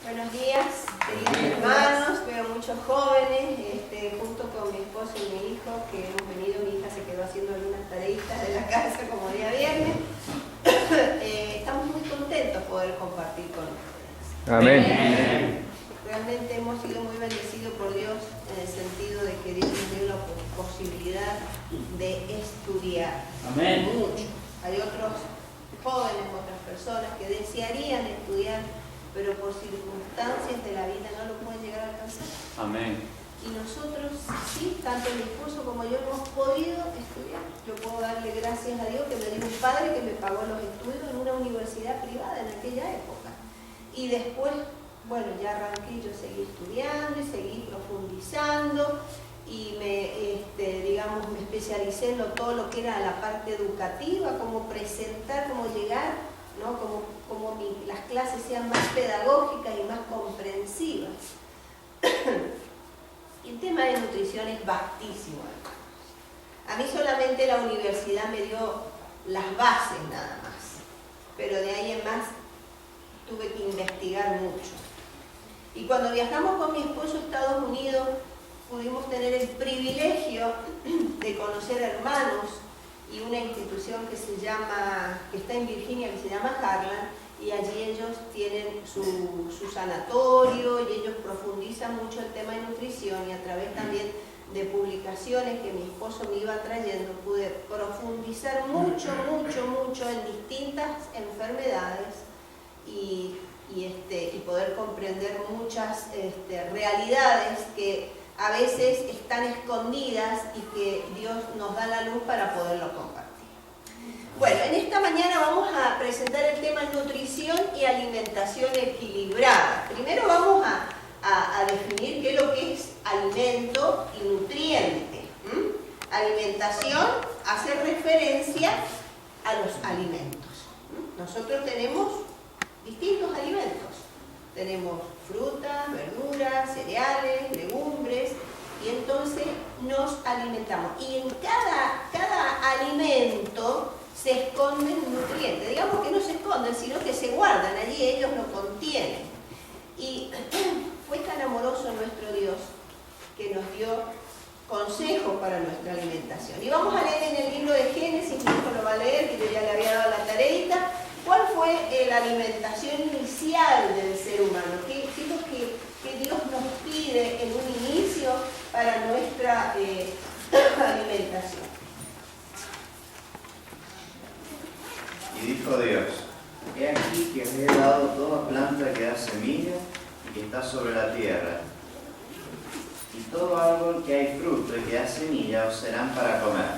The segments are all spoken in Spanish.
Buenos días, queridos hermanos. Veo muchos jóvenes, junto con mi esposo y mi hijo, que hemos venido. Mi hija se quedó haciendo algunas tareitas de la casa como día viernes. Estamos muy contentos de poder compartir con ustedes. Amén. Realmente hemos sido muy bendecidos por Dios en el sentido de que Dios nos dio la posibilidad de estudiar. Amén. Mucho. Hay otros jóvenes, otras personas que desearían estudiar, pero por circunstancias de la vida no lo pueden llegar a alcanzar. Amén. Y nosotros sí, tanto mi esposo como yo, hemos podido estudiar. Yo puedo darle gracias a Dios que me dio un padre que me pagó los estudios en una universidad privada en aquella época. Y después, bueno, ya arranqué, yo seguí estudiando y seguí profundizando y me especialicé en todo lo que era la parte educativa, cómo presentar, cómo llegar, ¿no? Como las clases sean más pedagógicas y más comprensivas. Y el tema de nutrición es vastísimo. A mí solamente la universidad me dio las bases nada más, pero de ahí en más tuve que investigar mucho. Y cuando viajamos con mi esposo a Estados Unidos, pudimos tener el privilegio de conocer hermanos y una institución que está en Virginia, que se llama Harlan, y allí ellos tienen su sanatorio y ellos profundizan mucho el tema de nutrición, y a través también de publicaciones que mi esposo me iba trayendo pude profundizar mucho en distintas enfermedades y poder comprender muchas realidades que a veces están escondidas y que Dios nos da la luz para poderlo compartir. Bueno, en esta mañana vamos a presentar el tema nutrición y alimentación equilibrada. Primero vamos a definir qué es lo que es alimento y nutriente. Alimentación hace referencia a los alimentos. Nosotros tenemos distintos alimentos. Tenemos frutas, verduras, cereales, legumbres, y entonces nos alimentamos. Y en cada alimento se esconden nutrientes. Digamos que no se esconden, sino que se guardan allí, ellos lo contienen. Y fue tan amoroso nuestro Dios que nos dio consejos para nuestra alimentación. Y vamos a leer en el libro de Génesis, mi hijo lo va a leer, que yo ya le había dado la tareita. ¿Cuál fue la alimentación inicial del ser humano? ¿Qué es lo que Dios nos pide en un inicio para nuestra alimentación? Y dijo Dios: he aquí que os he dado toda planta que da semilla y que está sobre la tierra, y todo árbol que hay fruto y que da semilla os serán para comer.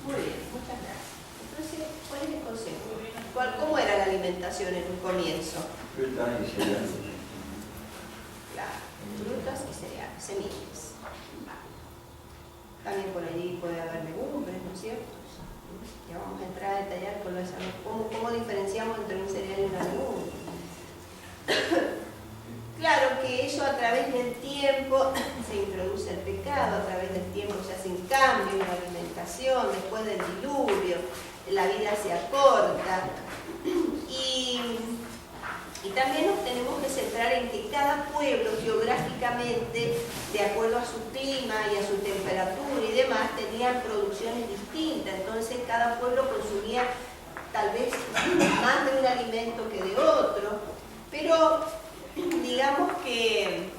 Muy bien, muchas gracias. Entonces, ¿cuál es el consejo? ¿Cómo era la alimentación en un comienzo? Frutas y cereales. Claro, frutas y cereales, semillas. También por allí puede haber legumbres, ¿no es cierto? Ya vamos a entrar a detallar con eso, cómo diferenciamos entre un cereal y una legumbre. Claro que eso a través del tiempo se introduce el pecado, a través del tiempo se hacen cambios en la alimentación, después del diluvio, la vida se acorta y también nos tenemos que centrar en que cada pueblo geográficamente, de acuerdo a su clima y a su temperatura y demás, tenían producciones distintas. Entonces cada pueblo consumía tal vez más de un alimento que de otro, pero digamos que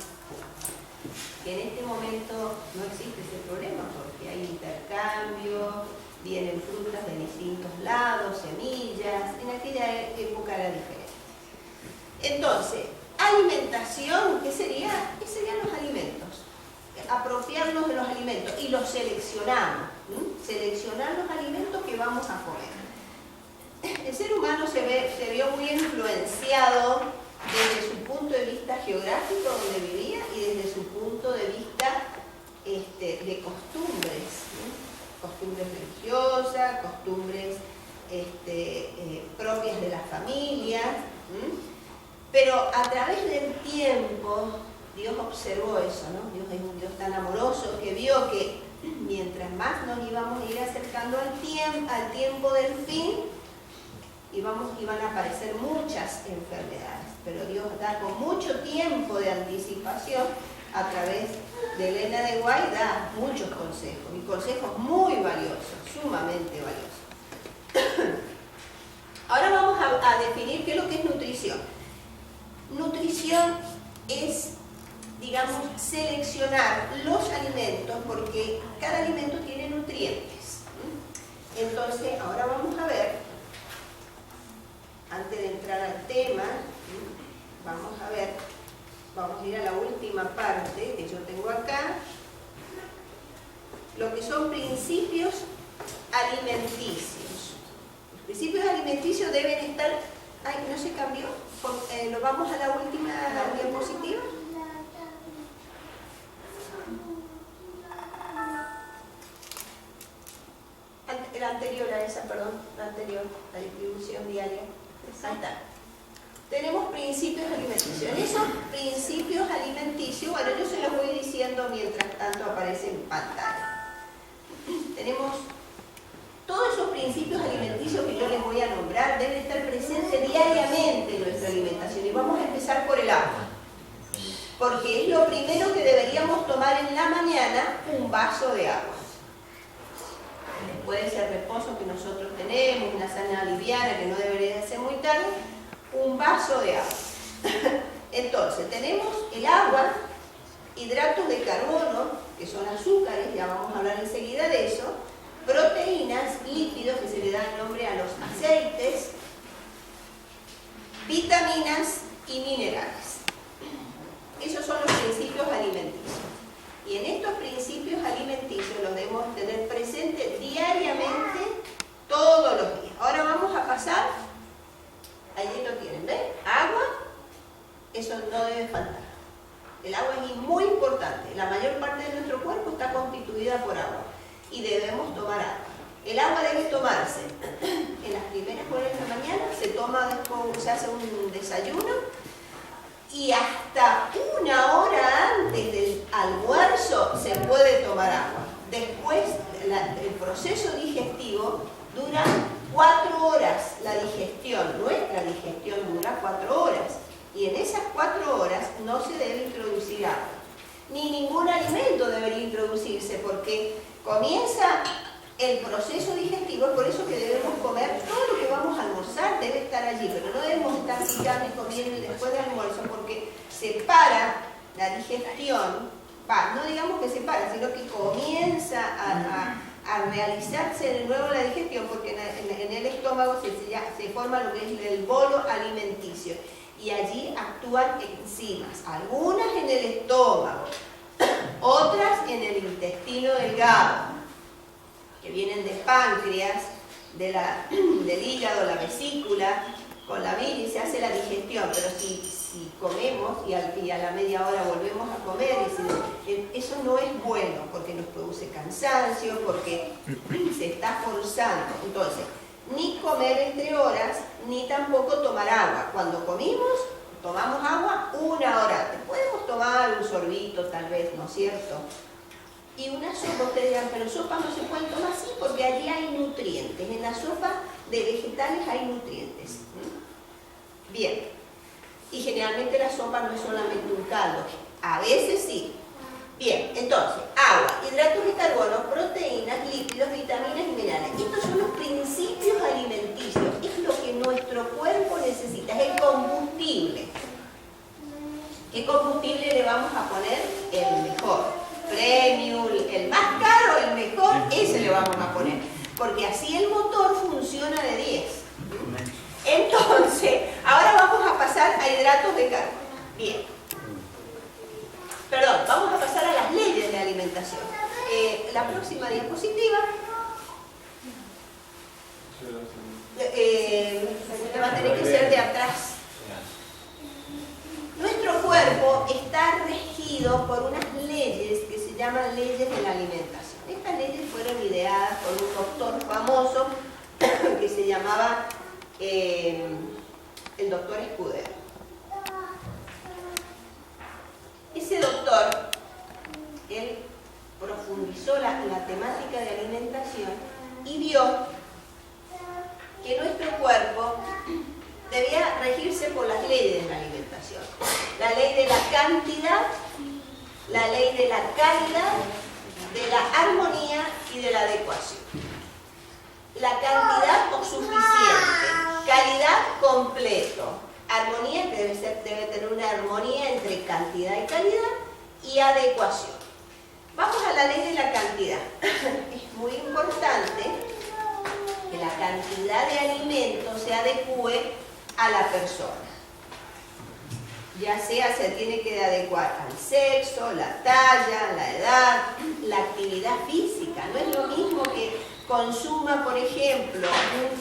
en este momento no existe ese problema porque hay intercambio, vienen frutas de distintos lados, semillas. En aquella época era diferente. Entonces, alimentación, ¿qué sería? ¿Qué serían los alimentos? Apropiarnos de los alimentos y los seleccionamos. Seleccionar los alimentos que vamos a comer. El ser humano se vio muy influenciado desde su punto de vista geográfico donde vivía y desde su punto de vista de costumbres, costumbres religiosas, costumbres propias de las familias, pero a través del tiempo Dios observó eso, ¿no? Dios es un Dios tan amoroso que vio que mientras más nos íbamos a ir acercando al tiempo del fin, van a aparecer muchas enfermedades, pero Dios da con mucho tiempo de anticipación a través de Elena de White, da muchos consejos, y consejos muy valiosos, sumamente valiosos. Ahora vamos a definir qué es lo que es nutrición. Nutrición es, digamos, seleccionar los alimentos, porque cada alimento tiene nutrientes. Entonces, ahora vamos a ver, antes de entrar al tema, vamos a ir a la última parte que yo tengo acá, lo que son principios alimenticios. Los principios alimenticios deben estar... Ay, ¿no se cambió? ¿Lo vamos a la última diapositiva? La anterior a esa, perdón, la anterior, la distribución diaria. Ahí está. Tenemos principios alimenticios. En esos principios alimenticios, bueno, yo se los voy diciendo mientras tanto aparece en pantalla. Tenemos todos esos principios alimenticios que yo les voy a nombrar, deben estar presentes diariamente en nuestra alimentación. Y vamos a empezar por el agua, porque es lo primero que deberíamos tomar en la mañana, un vaso de agua. Después de ese reposo que nosotros tenemos, una cena liviana que no debería ser muy tarde, un vaso de agua. Entonces, tenemos el agua, hidratos de carbono, que son azúcares, ya vamos a hablar enseguida de eso, proteínas, lípidos, que se le da el nombre a los aceites, vitaminas y minerales. Esos son los principios alimenticios. Y en estos principios alimenticios los debemos tener presentes diariamente, todos los días. Ahora vamos a pasar, allí lo tienen, ¿ven? Agua, eso no debe faltar. El agua es muy importante. La mayor parte de nuestro cuerpo está constituida por agua y debemos tomar agua. El agua debe tomarse en las primeras horas de la mañana, se toma después, se hace un desayuno, y hasta una hora antes del almuerzo se puede tomar agua. Después, el proceso digestivo dura 4 horas, la digestión, nuestra digestión dura 4 horas. Y en esas 4 horas no se debe introducir agua. Ni ningún alimento debería introducirse, porque comienza el proceso digestivo, por eso que debemos comer, todo lo que vamos a almorzar debe estar allí, pero no debemos estar picando y comiendo después del almuerzo, porque se para la digestión, no digamos que se para, sino que comienza a realizarse de nuevo la digestión, porque en el estómago se forma lo que es el bolo alimenticio, y allí actúan enzimas, algunas en el estómago, otras en el intestino delgado, que vienen del páncreas, del hígado, la vesícula, con la bilis se hace la digestión, pero si comemos y a la media hora volvemos a comer, eso no es bueno, porque nos produce cansancio, porque se está forzando. Entonces, ni comer entre horas, ni tampoco tomar agua. Cuando tomamos agua 1 hora antes. Podemos tomar un sorbito tal vez, ¿no es cierto? Y una sopa, ustedes dirán, pero sopa no se puede tomar así porque allí hay nutrientes. En la sopa de vegetales hay nutrientes. Bien. Y generalmente la sopa no es solamente un caldo. A veces sí. Bien, entonces, agua, hidratos de carbono, proteínas, lípidos, vitaminas y minerales. Estos son los principios alimenticios. Es lo que nuestro cuerpo necesita, es el combustible. ¿Qué combustible le vamos a poner? El mejor. Premium, el más caro, el mejor, ese le vamos a poner, porque así el motor funciona de 10. Entonces, ahora vamos a pasar a hidratos de carbono. Bien. Perdón, vamos a pasar a las leyes de alimentación. La próxima diapositiva va a tener que ser de atrás. Nuestro cuerpo está regido por unas leyes que se llaman leyes de la alimentación. Estas leyes fueron ideadas por un doctor famoso que se llamaba el doctor Escudero. Ese doctor, él profundizó la temática de alimentación y vio que nuestro cuerpo la ley de la cantidad, la ley de la calidad, de la armonía y de la adecuación. La cantidad o suficiente, calidad completo, armonía que debe tener una armonía entre cantidad y calidad, y adecuación. Vamos a la ley de la cantidad. Es muy importante que la cantidad de alimentos se adecue a la persona. Ya sea se tiene que adecuar al sexo, la talla, la edad, la actividad física. No es lo mismo que consuma, por ejemplo,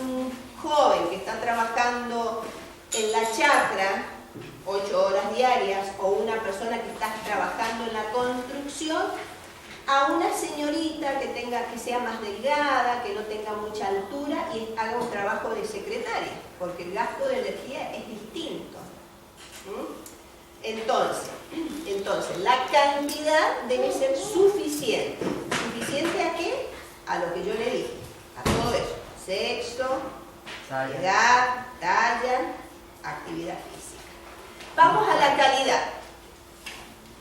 un joven que está trabajando en la chacra 8 horas diarias, o una persona que está trabajando en la construcción, a una señorita que sea más delgada, que no tenga mucha altura y haga un trabajo de secretaria, porque el gasto de energía es distinto. Entonces, la cantidad debe ser suficiente. ¿Suficiente a qué? A lo que yo le dije, a todo eso: sexo, edad, talla, actividad física. Vamos a la calidad.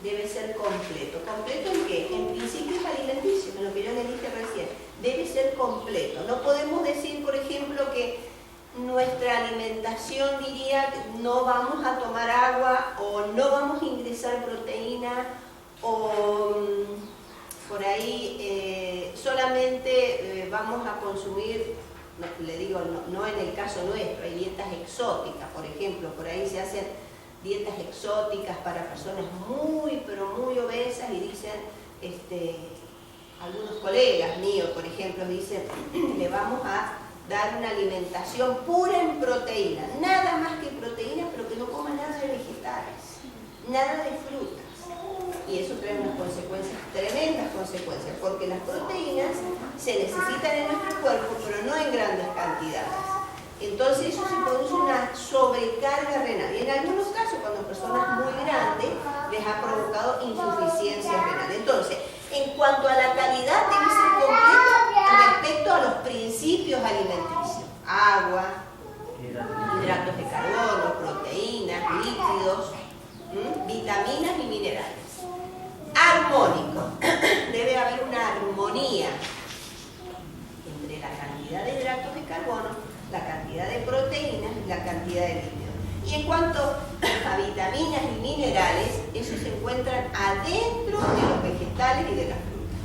Debe ser completo. ¿Completo en qué? En principios alimenticios, en lo que yo le dije recién. Debe ser completo. No podemos decir, por ejemplo, que nuestra alimentación diría que no vamos a tomar agua, o no vamos a ingresar proteína, o por ahí solamente vamos a consumir, le digo, no en el caso nuestro, hay dietas exóticas, por ejemplo, por ahí se hacen dietas exóticas para personas muy, pero muy obesas, y dicen, algunos colegas míos, por ejemplo, dicen, le vamos a dar una alimentación pura en proteína, nada más que proteína, pero que no coma nada de vegetales, nada de frutas. Y eso trae unas consecuencias, tremendas consecuencias, porque las proteínas se necesitan en nuestro cuerpo, pero no en grandes cantidades. Entonces eso se produce una sobrecarga renal, y en algunos casos, cuando personas muy grandes les ha provocado insuficiencia renal. Entonces, en cuanto a la calidad, debe ser completa respecto a los principios alimenticios: agua, hidratos de carbono, proteínas, líquidos, vitaminas y minerales. Armónico. Debe haber una armonía entre la cantidad de hidratos de carbono, la cantidad de proteínas y la cantidad de líquidos. Y en cuanto a vitaminas y minerales, esos se encuentran adentro de los vegetales y de las frutas.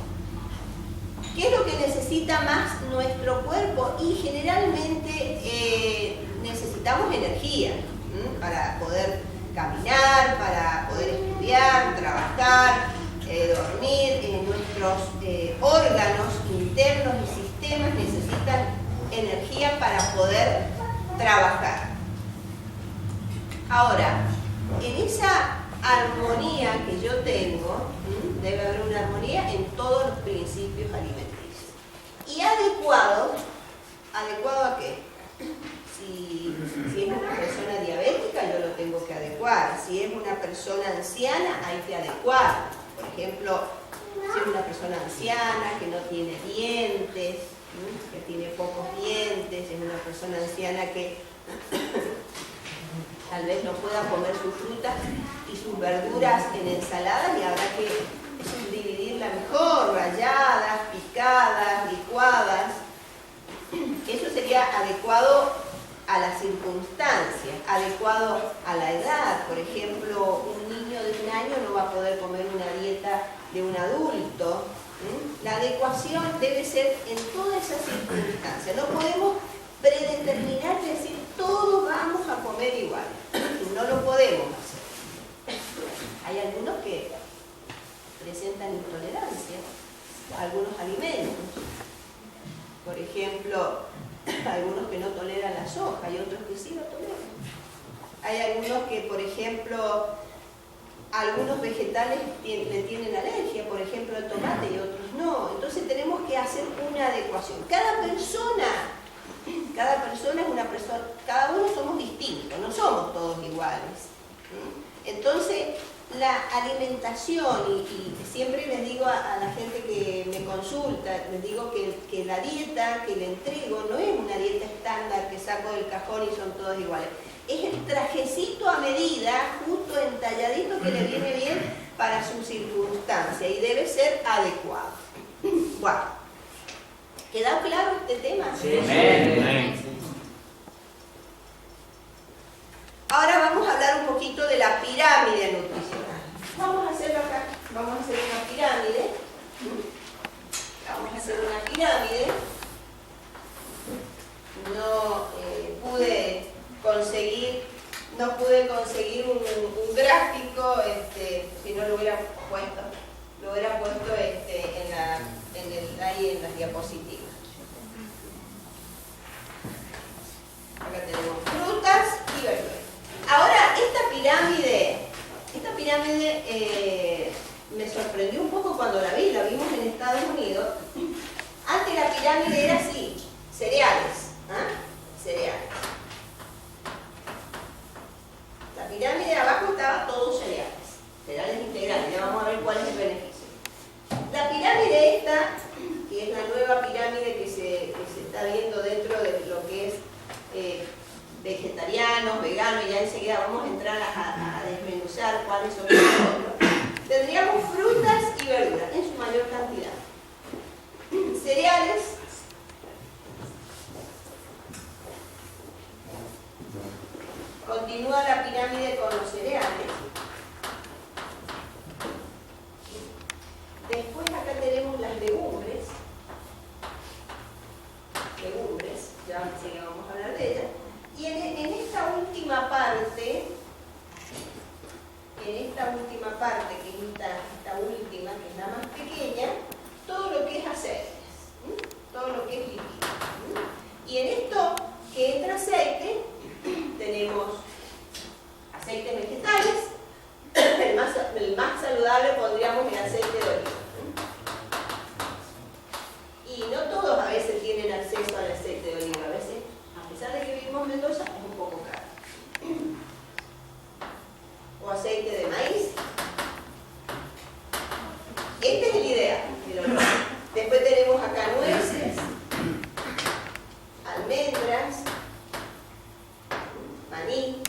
¿Qué es lo que necesita más nuestro cuerpo? Y generalmente necesitamos energía para poder caminar, para poder estudiar, trabajar, dormir. Nuestros órganos internos y sistemas necesitan energía para poder trabajar. Ahora, en esa armonía que yo tengo, debe haber una armonía en todos los principios alimenticios. ¿Y adecuado? ¿Adecuado a qué? Si es una persona diabética, yo lo tengo que adecuar. Si es una persona anciana, hay que adecuar. Por ejemplo, si es una persona anciana que no tiene dientes, que tiene pocos dientes, es una persona anciana que tal vez no pueda comer sus frutas y sus verduras en ensaladas, y habrá que dividirla mejor, ralladas, picadas, licuadas. Eso sería adecuado a las circunstancias, adecuado a la edad. Por ejemplo, un niño de 1 año no va a poder comer una dieta de un adulto. La adecuación debe ser en todas esas circunstancias. No podemos predeterminar y decir todos vamos a comer igual. No lo podemos hacer. Hay algunos que presentan intolerancia a algunos alimentos. Por ejemplo, algunos que no toleran la soja y otros que sí lo toleran. Hay algunos que, por ejemplo, algunos vegetales le tienen alergia, por ejemplo el tomate, y otros no. Entonces tenemos que hacer una adecuación. Cada persona es una persona, cada uno somos distintos, no somos todos iguales. Entonces la alimentación, y siempre les digo a la gente que me consulta, les digo que la dieta que le entrego no es una dieta estándar que saco del cajón y son todos iguales. es el trajecito a medida, justo entalladito, que le viene bien para su circunstancia y debe ser adecuado. Bueno, ¿quedó claro este tema? Sí. Amén. Ahora vamos a hablar un poquito de la pirámide nutricional. Vamos a hacerlo acá. Vamos a hacer una pirámide. Vamos a hacer una pirámide. No pude conseguir un gráfico, si no lo hubiera puesto. Lo hubiera puesto ahí en las diapositivas. Acá tenemos frutas y verduras. Ahora, esta pirámide me sorprendió un poco cuando la vimos en Estados Unidos. Antes la pirámide era así, cereales, cereales. La pirámide de abajo estaba todo cereales integrales, ya vamos a ver cuál es el beneficio. La pirámide esta, que es la nueva pirámide que se está viendo dentro de lo que es vegetarianos, veganos, y ya enseguida vamos a entrar a desmenuzar cuáles son los otros. Tendríamos frutas y verduras en su mayor cantidad. Cereales, continúa la pirámide con los cereales. Después acá tenemos las legumbres. Ya enseguida vamos a hablar de ellas. Y en esta última parte, que es esta última, que es la más pequeña, todo lo que es aceites, todo lo que es líquido. Y en esto que entra aceite, tenemos aceites vegetales, el más saludable pondríamos el aceite de oliva. Y no todos a veces tienen acceso al aceite de oliva, a veces, a pesar de que vivimos en Mendoza, es un poco caro. O aceite de maíz. Este es el ideal. Después tenemos acá nueces, almendras, maní.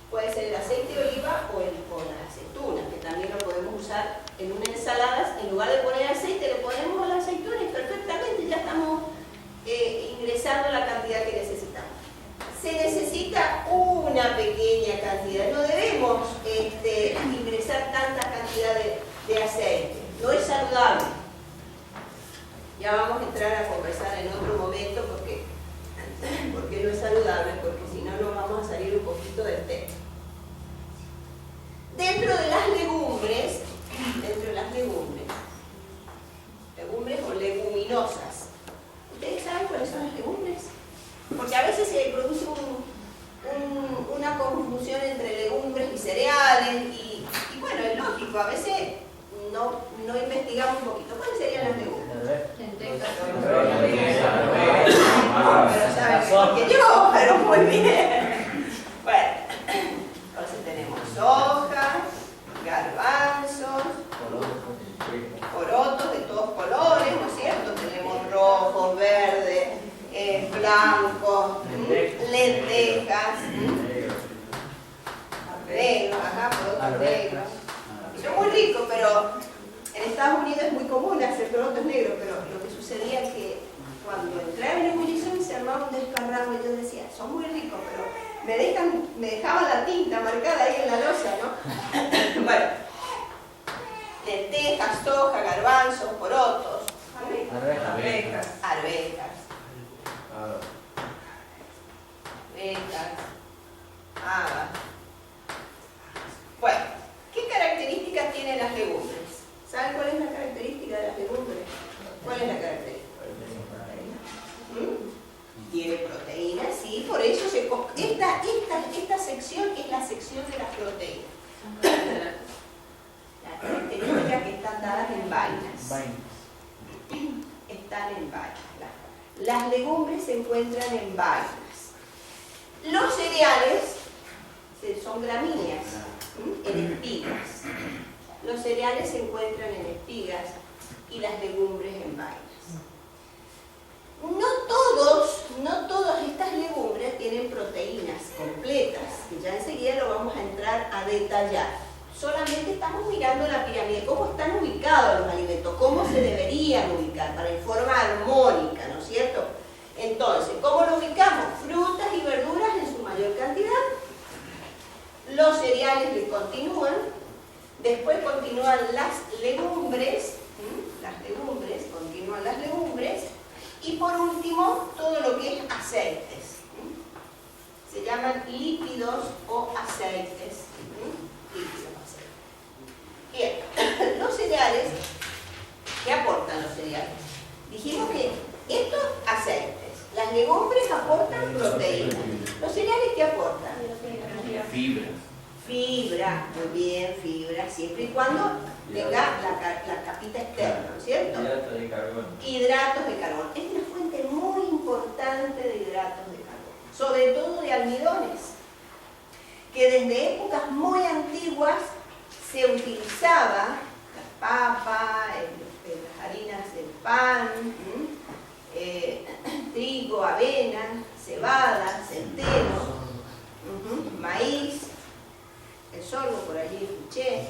Puede ser el aceite de oliva o las aceitunas, que también lo podemos usar en una ensalada. En lugar de poner aceite, le ponemos las aceitunas perfectamente, ya estamos ingresando la cantidad que necesitamos. Se necesita una pequeña cantidad, no debemos ingresar tanta cantidad de aceite, no es saludable. Ya vamos a entrar a conversar en otro momento porque no es saludable, porque si no nos vamos a salir un poquito del tema. Dentro de las legumbres o leguminosas, ¿ustedes saben cuáles son las legumbres? Porque a veces se produce una confusión entre legumbres y cereales y bueno, es lógico, a veces no investigamos un poquito. ¿Cuáles serían las legumbres? Pero saben mejor que yo, pero muy bien. Bueno, entonces tenemos soja, garbanzos, porotos de todos colores, ¿no es cierto? Tenemos rojos, verdes, blancos, lentejas, negros, porotos negros. Son muy ricos, pero en Estados Unidos es muy común hacer porotos negros, pero lo que sucedía es que cuando entraba en ebullición se armaba un desparramo y yo decía, son muy ricos, pero me dejaban la tinta marcada ahí en la losa, ¿no? Bueno, lentejas, soja, garbanzos, porotos, arvejas, habas. Bueno, ¿qué características tienen las legumbres? ¿Saben cuál es la característica de las legumbres? ¿Cuál es la característica? Tiene proteínas, sí, por eso esta sección es la sección de las proteínas. Las características que están dadas en vainas. Están en vainas. Las legumbres se encuentran en vainas. Los cereales son gramíneas, en espigas. Los cereales se encuentran en espigas y las legumbres en vainas. No todos podían ubicar, para forma armónica, ¿no es cierto? Entonces, ¿cómo lo ubicamos? Frutas y verduras en su mayor cantidad. Los cereales le continúan. Después continúan las legumbres. Continúan las legumbres. Y por último, todo lo que es aceites. Se llaman lípidos o aceites. Lípidos, aceites. Bien, los cereales, ¿qué aportan los cereales? Dijimos que estos aceites, las legumbres aportan proteínas. ¿Los cereales qué aportan? Fibra. Fibra, muy bien, fibra, siempre y cuando tenga la capita externa, ¿no es cierto? Hidratos de carbono. Hidratos de carbono. Es una fuente muy importante de hidratos de carbono, sobre todo de almidones, que desde épocas muy antiguas se utilizaba la papa, las harinas del pan, trigo, avena, cebada, centeno, maíz, el sorgo, por allí escuché.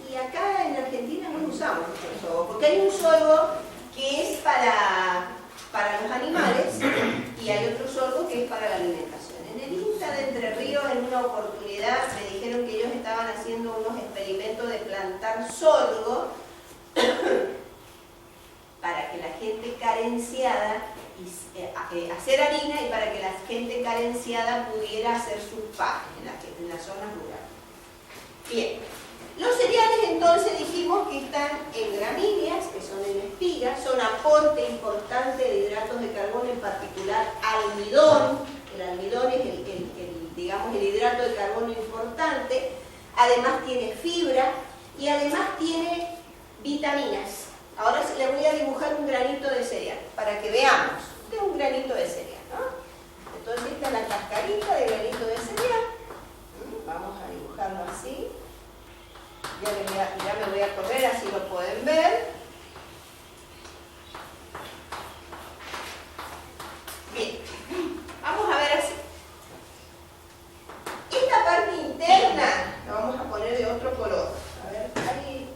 Y acá en Argentina no usamos mucho el sorgo, porque hay un sorgo que es para los animales y hay otro sorgo que es para la alimentación. En el INTA de Entre Ríos, en una oportunidad, me dijeron que ellos estaban haciendo unos experimentos de plantar sorgo para que la gente carenciada hacer harina y para que la gente carenciada pudiera hacer sus pan en las zonas rurales. Bien, los cereales entonces dijimos que están en gramíneas, que son en espigas, son aporte importante de hidratos de carbono, en particular almidón. El almidón es digamos, el hidrato de carbono importante, además tiene fibra y además tiene vitaminas. Ahora le voy a dibujar un granito de cereal para que veamos. Este es un granito de cereal, ¿no? Entonces esta es la cascarita de granito de cereal. Vamos a dibujarlo así. Ya me voy a correr, así lo pueden ver. Bien, vamos a ver así. Esta parte interna la vamos a poner de otro color. A ver, ahí.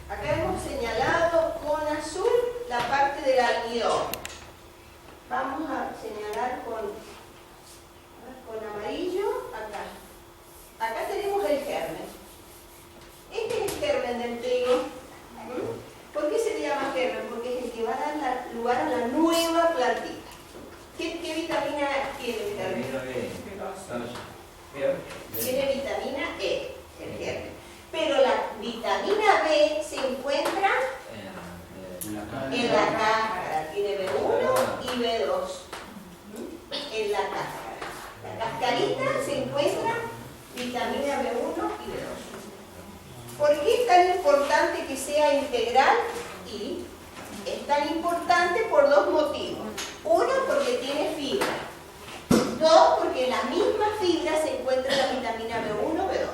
Acá hemos señalado con azul la parte del almidón. Vamos a señalar con amarillo acá. Acá tenemos el germen. Este es el germen del trigo. ¿Por qué se le llama germen? Porque es el que va a dar lugar a la nueva plantita. ¿Qué vitamina tiene el germen? Tiene vitamina E, el germen. Pero la vitamina B se encuentra en la cáscara. Tiene B1 y B2 en la cáscara. La cascarita se encuentra vitamina B1 y B2. ¿Por qué es tan importante que sea integral? Y es tan importante por dos motivos. Uno, porque tiene fibra. Dos, porque en la misma fibra se encuentra la vitamina B1, B2.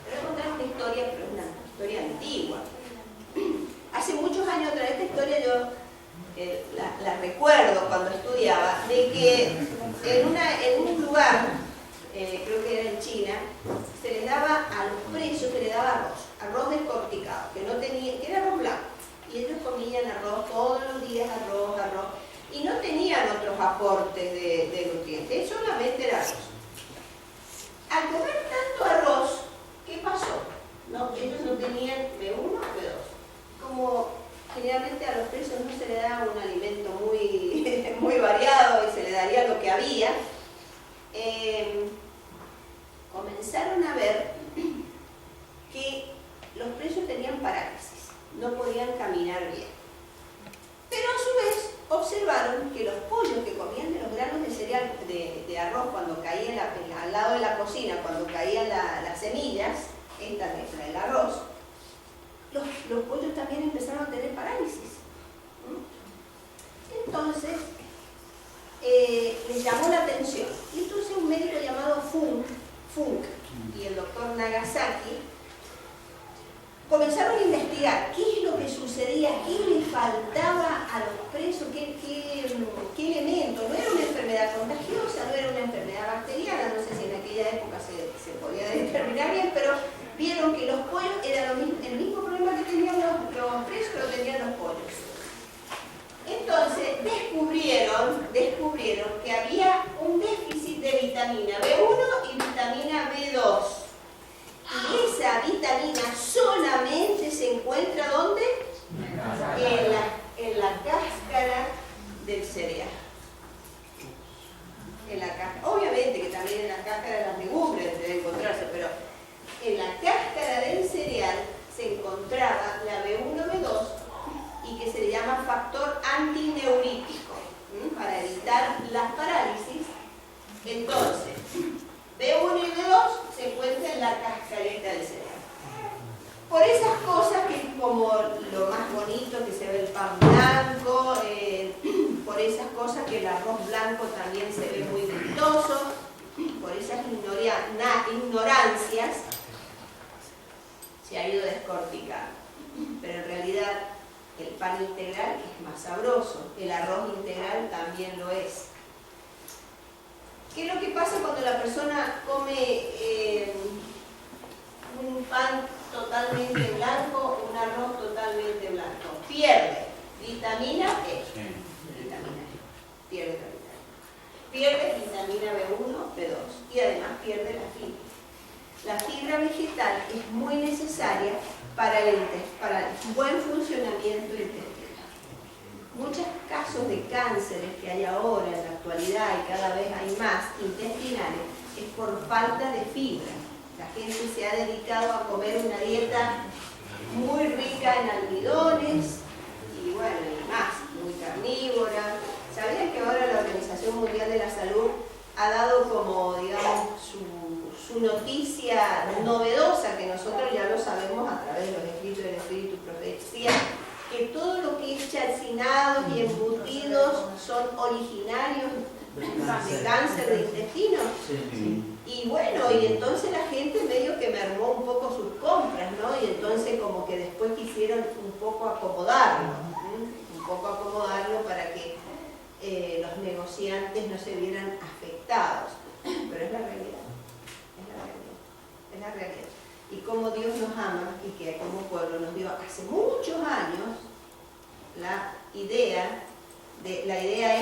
Voy a contar una historia, pero es una historia antigua. Hace muchos años atrás, esta historia yo la recuerdo cuando estudiaba, de que en un lugar, creo que era en China, se les daba a los presos, se les daba arroz descorticado, que era arroz blanco. Y ellos comían arroz todos los días, arroz, y no tenían otros aportes de nutrientes, solamente era arroz. Al comer tanto arroz, ¿qué pasó? Ellos no tenían B1 o B2. Como generalmente a los presos no se le da un alimento muy variado y se le daría lo que había, comenzaron a ver que los presos tenían parálisis, no podían caminar bien. Pero a su vez observaron que los pollos que comían de los granos de cereal de arroz cuando caían al lado de la cocina, cuando caían las semillas, esta mezcla del arroz, los pollos también empezaron a tener parálisis. Entonces, les llamó la atención. Y entonces un médico llamado Funk y el doctor Nagasaki comenzaron a investigar qué es lo que sucedía, qué le faltaba a los presos, qué elemento. No era una enfermedad contagiosa, no era una enfermedad bacteriana, no sé si en aquella época se la cascareta del cereal. Por esas cosas que es como lo más bonito que se ve el pan blanco, por esas cosas que el arroz blanco también se ve muy vistoso, por esas ignorancias se ha ido descorticando. Pero en realidad el pan integral es más sabroso, el arroz integral también lo es. ¿Qué es lo que pasa cuando la persona come un pan totalmente blanco, un arroz totalmente blanco? Pierde vitamina E. Vitamina E. Pierde la vitamina. Pierde vitamina B1, B2 y además pierde la fibra. La fibra vegetal es muy necesaria para el buen funcionamiento intestinal. Muchos casos de cánceres que hay ahora en la actualidad y cada vez hay más intestinales es por falta de fibra. La gente se ha dedicado a comer una dieta muy rica en almidones y bueno, y más, muy carnívora. ¿Sabían que ahora la Organización Mundial de la Salud ha dado como, digamos, su noticia novedosa, que nosotros ya lo sabemos a través de los escritos del Espíritu y Profecía, que todo lo que es chalcinados y embutidos son originarios de cáncer de intestino? Y bueno, y entonces la gente medio que mermó un poco sus compras, ¿no? Y entonces como que después quisieron un poco acomodarlo para que los negociantes no se vieran afectados. Pero es la realidad, es la realidad. Y como Dios nos ama y que como pueblo nos dio hace muchos años la idea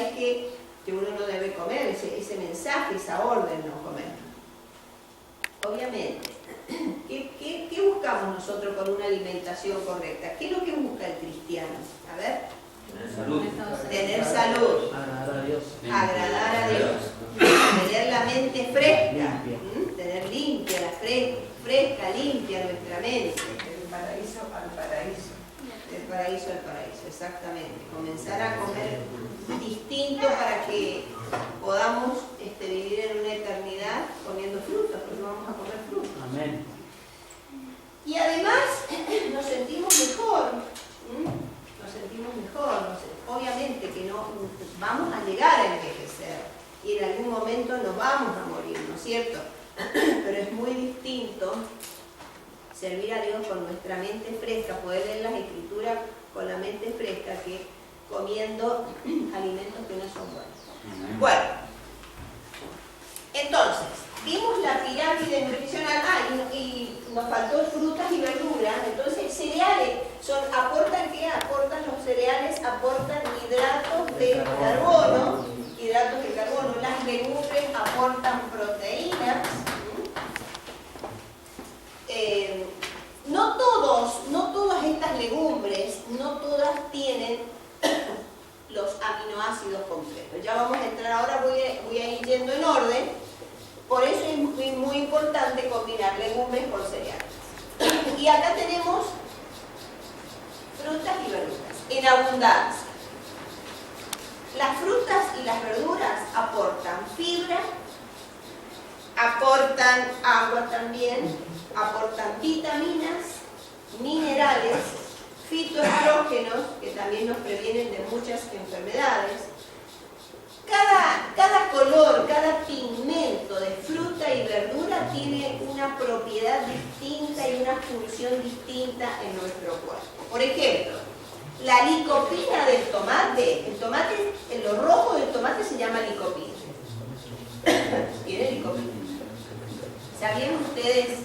es que uno no debe comer, ese mensaje, esa orden, no comer. Obviamente, ¿qué buscamos nosotros con una alimentación correcta? ¿Qué es lo que busca el cristiano? A ver. Tener salud. Agradar a Dios. Tener la mente fresca. Tener limpia, fresca, limpia nuestra mente. Del paraíso al paraíso. Del paraíso al paraíso, exactamente. Comenzar a comer distinto para que podamos vivir en una eternidad comiendo frutos, porque vamos a comer frutos. Amén. Y además nos sentimos mejor. Obviamente que no vamos a llegar a envejecer y en algún momento nos vamos a morir, ¿no es cierto? Pero es muy distinto servir a Dios con nuestra mente fresca, poder leer las Escrituras con la mente fresca, que comiendo alimentos que no son buenos. Bueno, entonces, vimos la pirámide nutricional, y nos faltó frutas y verduras. Entonces, cereales aportan ¿qué? Los cereales aportan hidratos de carbono, las legumbres aportan proteínas. No todas estas legumbres, no todas tienen los aminoácidos completos. Ya vamos a entrar ahora, voy a ir yendo en orden. Por eso es muy importante combinar legumbres con cereales. Y acá tenemos frutas y verduras en abundancia. Las frutas y las verduras aportan fibra, aportan agua también, aportan vitaminas, minerales, fitoestrógenos, que también nos previenen de muchas enfermedades. Cada color, cada pigmento de fruta y verdura tiene una propiedad distinta y una función distinta en nuestro cuerpo. Por ejemplo, la licopina del tomate, lo rojo del tomate se llama licopina. Tiene licopina. ¿Sabían ustedes